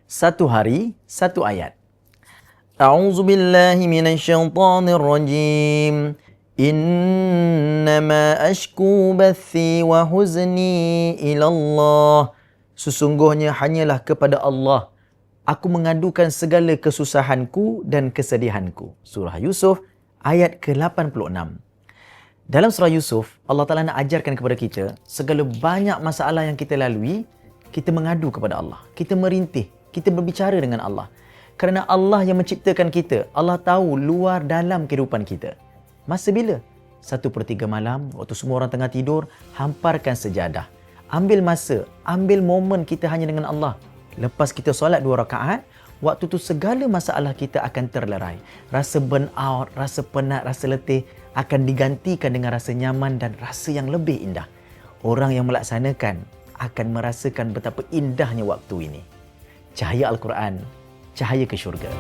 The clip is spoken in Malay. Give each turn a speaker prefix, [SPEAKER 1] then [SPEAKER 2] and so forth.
[SPEAKER 1] Satu hari, satu ayat. A'udzu billahi minasyaitonir rajim. Innama ashku bathi wa huzni ila Allah. Sesungguhnya hanyalah kepada Allah aku mengadukan segala kesusahanku dan kesedihanku. Surah Yusuf ayat ke-86. Dalam surah Yusuf, Allah Ta'ala nak ajarkan kepada kita segala banyak masalah yang kita lalui, kita mengadu kepada Allah. Kita merintih, kita berbicara dengan Allah. Kerana Allah yang menciptakan kita, Allah tahu luar dalam kehidupan kita. Masa bila? 1/3 malam, waktu semua orang tengah tidur, hamparkan sejadah. Ambil masa, ambil momen kita hanya dengan Allah. Lepas kita solat 2 rakaat, waktu tu segala masalah kita akan terlerai. Rasa burn out, rasa penat, rasa letih akan digantikan dengan rasa nyaman dan rasa yang lebih indah. Orang yang melaksanakan akan merasakan betapa indahnya waktu ini. Cahaya Al-Quran, cahaya ke syurga.